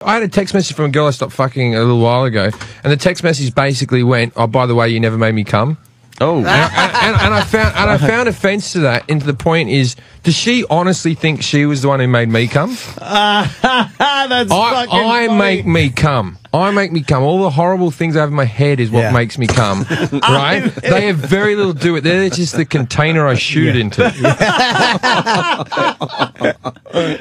I had a text message from a girl I stopped fucking a little while ago, and the text message basically went, "Oh, by the way, you never made me come." Oh, and I found offence to that. And the point is, does she honestly think she was the one who made me come? That's fucking I make me come. I make me come. All the horrible things I have in my head is what makes me come. Right? They have very little to do with it. They're just the container I shoot into.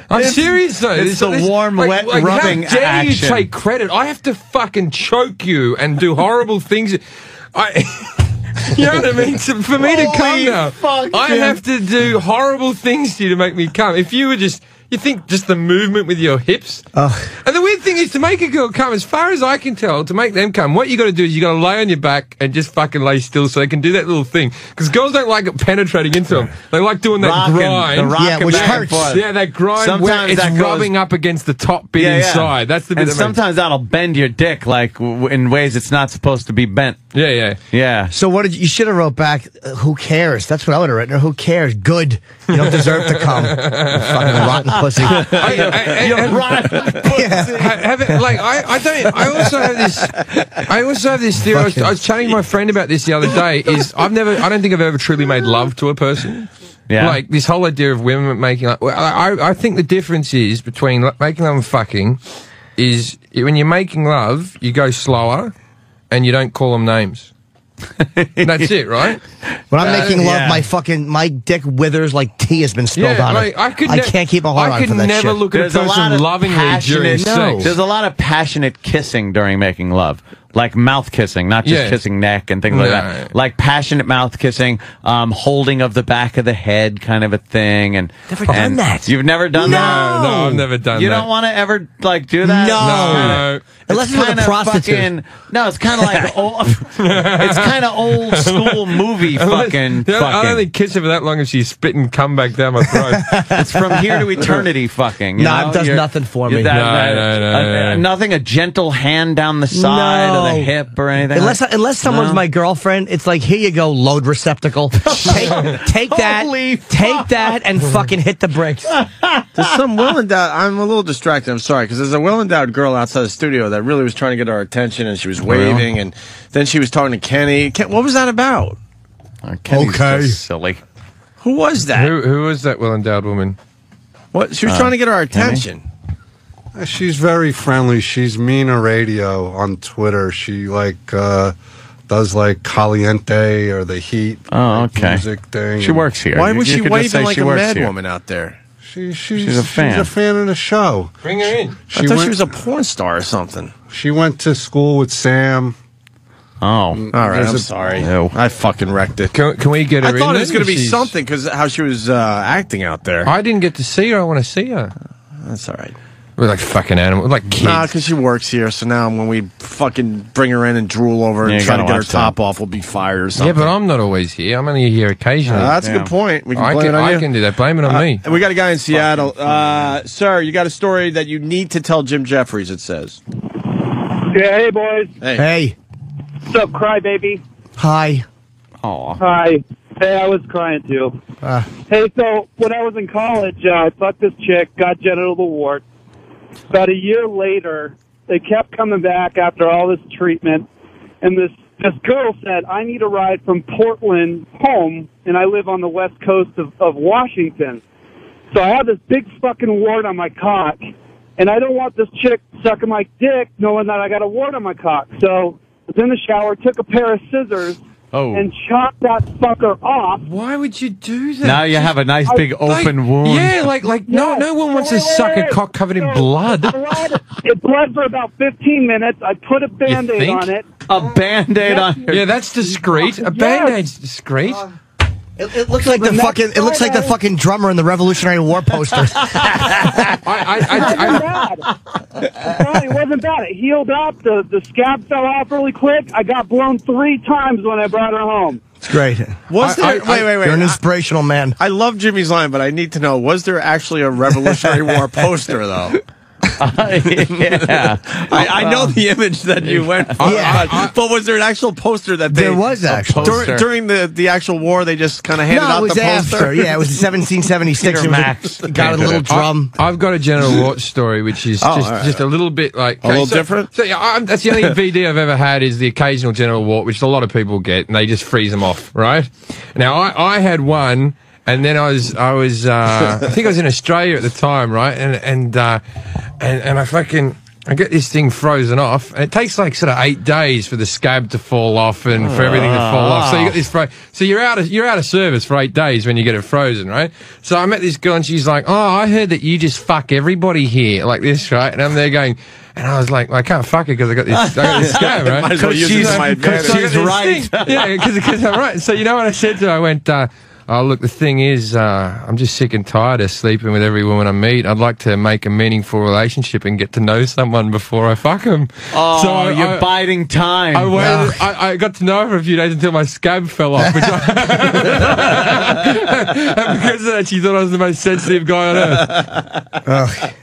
I'm serious though. It's the warm, wet rubbing how dare action. you take credit? I have to fucking choke you and do horrible things. You know what I mean? So for me to come now, I have to do horrible things to you to make me come. If you were just... You think just the movement with your hips? And the weird thing is, to make a girl come, as far as I can tell, to make them come, what you got to do is you got to lay on your back and just fucking lay still so they can do that little thing. Because girls don't like it penetrating into them. They like doing that grind. Which hurts. Yeah, that grind Sometimes where it's rubbing up against the top bit inside. That's the bit and sometimes that'll bend your dick, like, in ways it's not supposed to be bent. Yeah. So what did you should have wrote back? Who cares? That's what I would have written. Who cares? Good. You don't deserve to come. You fucking rotten pussy. You're rotten pussy. I also have this theory. I was chatting to my friend about this the other day. I don't think I've ever truly made love to a person. Yeah. Like this whole idea of women making love. I think the difference is between making love and fucking is when you're making love, you go slower and you don't call them names. That's it, right? When I'm making love, my dick withers like tea has been spilled on it. I can't keep a hard on for that shit. I could never look at a person lovingly during sex. There's a lot of passionate kissing during making love. Like mouth kissing, not just kissing neck and things like that. Like passionate mouth kissing, holding of the back of the head kind of a thing. And never done that. You've never done that? No, I've never done that. You don't want to ever, like, do that? No. Unless it's with a prostitute. No, it's kind of like it's kind of old school movie fucking. I don't think kiss her for that long if she's spitting cum back down my throat. It's from here to eternity fucking. It does nothing for me. No. Nothing, a gentle hand down the side of the hip or anything. Unless someone's my girlfriend, it's like, here you go, load receptacle. Take that and fucking hit the brakes. There's some well-endowed... I'm a little distracted, I'm sorry, because there's a well-endowed girl outside the studio that really was trying to get our attention, and she was waving, and then she was talking to Kenny. What was that about? Kenny's just silly. Who was that? Who was that well-endowed woman? What? She was trying to get our attention. She's very friendly. She's Mina Radio on Twitter. She does like Caliente or the Heat music thing. She works here. Why was she waving like a mad woman out there? She's a fan. She's a fan of the show. Bring her in. I thought she was a porn star or something. She went to school with Sam. Oh, all right. I'm sorry. I fucking wrecked it. Can we get her in? I thought it was going to be something because how she was acting out there. I didn't get to see her. I want to see her. That's all right. We're like fucking animals, like kids. Nah, because she works here, so now when we fucking bring her in and drool over her and try to get her top off, we'll be fired or something. Yeah, but I'm not always here. I'm only here occasionally. That's a good point. We can blame it on you. I can do that. Blame it on me. We got a guy in Seattle. Sir, you got a story that you need to tell Jim Jeffries, it says. Yeah, hey, boys. Hey. What's up, crybaby? Hi. Aw. Hi. Hey, I was crying, too. Hey, so when I was in college, I fucked this chick, got genital wart. About a year later, they kept coming back after all this treatment, and this girl said, I need a ride from Portland home, and I live on the west coast of Washington. So I have this big fucking wart on my cock, and I don't want this chick sucking my dick knowing that I got a wart on my cock. So I was in the shower, took a pair of scissors, and chopped that fucker off. Why would you do that? Now you have a nice big open wound. Yeah, no one wants to suck a cock covered in blood. It bled for about 15 minutes. I put a Band-Aid on it. A Band-Aid on it? Yeah, that's discreet. A Band-Aid's discreet. It looks like the fucking drummer in the Revolutionary War poster. It wasn't bad. It healed up. The scab fell off really quick. I got blown 3 times when I brought her home. It's great. Wait. You're an inspirational man. I love Jimmy's line, but I need to know, was there actually a Revolutionary War poster, though? Yeah. I know the image that you went for, but was there an actual poster that they... There was actually. During the actual war, they just kind of handed out the poster? No, it was after. Yeah, it was 1776. Max. Got a little drum. I've got a genital wart story, which is just a little bit like... A little different? So, yeah, that's the only VD I've ever had is the occasional genital wart, which a lot of people get, and they just freeze them off, right? Now, I had one... And then I think I was in Australia at the time, right? And I get this thing frozen off. And it takes like sort of 8 days for the scab to fall off and for everything to fall off. So you got this so you're out of service for 8 days when you get it frozen, right? So I met this girl and she's like, "Oh, I heard that you just fuck everybody here like this, right?" And I'm there going. And I was like, well, I can't fuck her because I got this scab, right? Might as well use it to my advantage. She's right. Yeah, because I'm right. So you know what I said to her? I went, "Oh, look, the thing is, I'm just sick and tired of sleeping with every woman I meet. I'd like to make a meaningful relationship and get to know someone before I fuck them." Oh, so you're biding time. I waited. I got to know her for a few days until my scab fell off. And because of that, she thought I was the most sensitive guy on earth.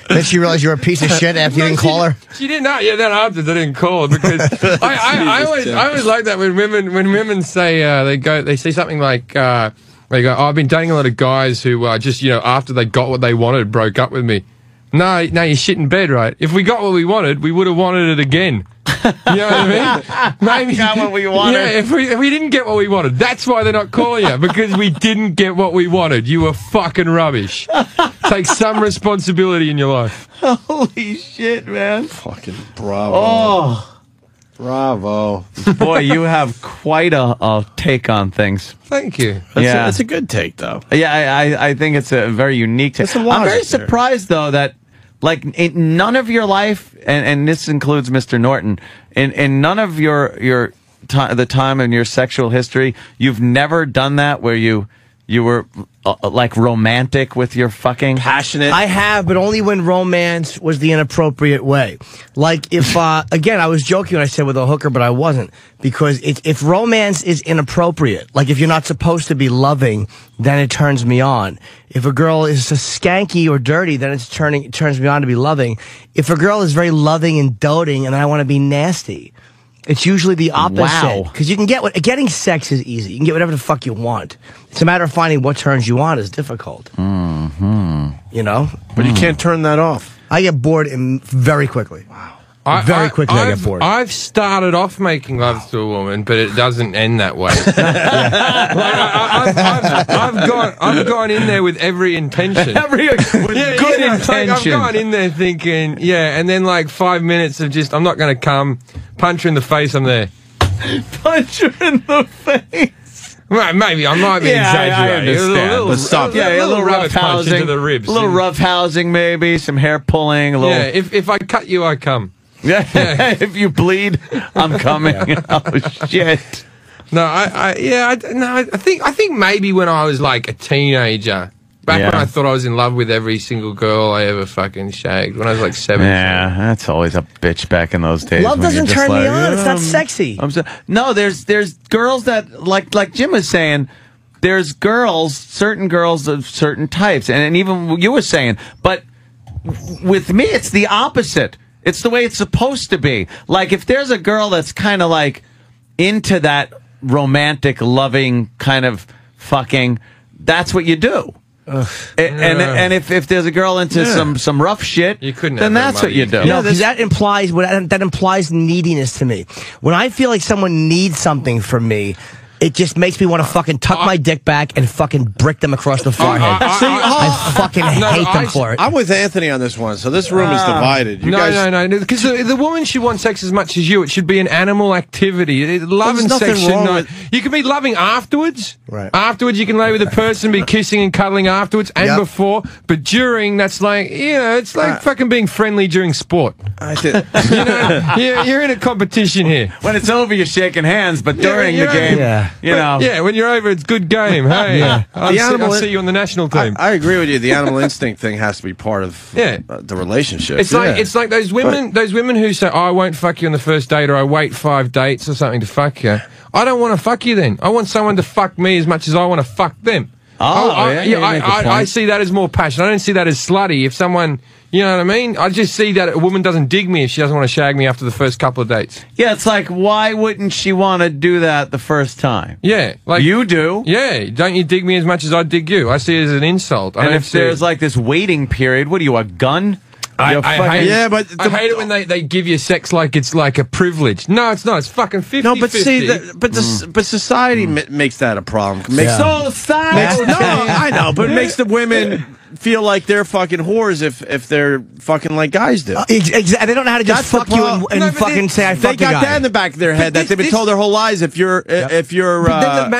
Then she realized you were a piece of shit after you didn't call her? She didn't know. Yeah, then afterwards I didn't call her because I always like that when women say they say something like they go, "Oh, I've been dating a lot of guys who just after they got what they wanted broke up with me." No, you're shit in bed, right? If we got what we wanted, we would have wanted it again. You know what I mean? Maybe got what we wanted. Yeah, if we didn't get what we wanted, that's why they're not calling you, because we didn't get what we wanted. You were fucking rubbish. Take some responsibility in your life. Holy shit, man! Fucking bravo. Oh. Bravo. Boy, you have quite a take on things. Thank you. That's a good take, though. Yeah, I think it's a very unique take. I'm very surprised, though, that like in none of your life, and this includes Mr. Norton, in none of your the time in your sexual history, you've never done that where you were like romantic with your fucking passionate. I have, but only when romance was the inappropriate way. Like if again, I was joking when I said with a hooker, but I wasn't, because if romance is inappropriate, like if you're not supposed to be loving, then it turns me on. If a girl is a skanky or dirty, then it turns me on to be loving. If a girl is very loving and doting, and I want to be nasty. It's usually the opposite. Wow. Because you can getting sex is easy. You can get whatever the fuck you want. It's a matter of finding what turns you on is difficult. Mm-hmm. You know? But you can't turn that off. I get bored very quickly. Wow. Very quickly I get bored. I've started off making love to a woman, but it doesn't end that way. I've gone in there with every intention. Good intention. I've gone in there thinking, and then like 5 minutes of just, I'm not going to come, punch her in the face, I'm there. Punch her in the face. Well, maybe I might be exaggerating. I understand. But stop. A little rough housing into the ribs. A little rough housing, maybe some hair pulling. A little. Yeah, if I cut you, I come. Yeah, if you bleed, I'm coming. Oh shit! No, I think maybe when I was like a teenager, back when I thought I was in love with every single girl I ever fucking shagged, when I was like 17. Yeah, that's always a bitch back in those days. Love doesn't turn me on. It's not sexy. No, there's girls that like Jim was saying. There's certain girls of certain types, and even you were saying, but with me, it's the opposite. It's the way it's supposed to be. Like, if there's a girl that's kind of like into that romantic, loving kind of fucking, that's what you do. And if there's a girl into some rough shit, then that's what you do. No, because that implies neediness to me. When I feel like someone needs something from me, it just makes me want to fucking tuck my dick back and fucking brick them across the forehead. I fucking hate them for it. I'm with Anthony on this one, so this room is divided. No, because the woman should want sex as much as you. It should be an animal activity. Love and sex should not. You can be loving afterwards. Right. Afterwards, you can lay with a person, be kissing and cuddling afterwards and before. But during, that's like, it's like fucking being friendly during sport. You're in a competition here. When it's over, you're shaking hands, but during the game, when you're over, it's good game. Hey, I'll see you on the national team. I agree with you. The animal instinct thing has to be part of the relationship. It's like those women who say, "Oh, I won't fuck you on the first date," or "I wait 5 dates or something to fuck you." I don't want to fuck you then. I want someone to fuck me as much as I want to fuck them. I see that as more passion. I don't see that as slutty. If someone, you know what I mean? I just see that a woman doesn't dig me if she doesn't want to shag me after the first couple of dates. Yeah, it's like, why wouldn't she want to do that the first time? Yeah. Like, you do. Yeah. Don't you dig me as much as I dig you? I see it as an insult. And if there's like this waiting period, what are you, a gun? I hate it when they give you sex like it's like a privilege. No, it's not. It's fucking 50-50. No, but see, but society makes that a problem. I know, but it makes the women feel like they're fucking whores if they're fucking like guys do. Exactly. They don't know how to just fuck you and fucking say I fucked a guy. They got that in the back of their head that they've been told their whole lives. If you're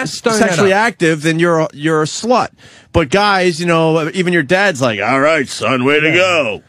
sexually active, then you're a slut. But guys, you know, even your dad's like, all right, son, way to go.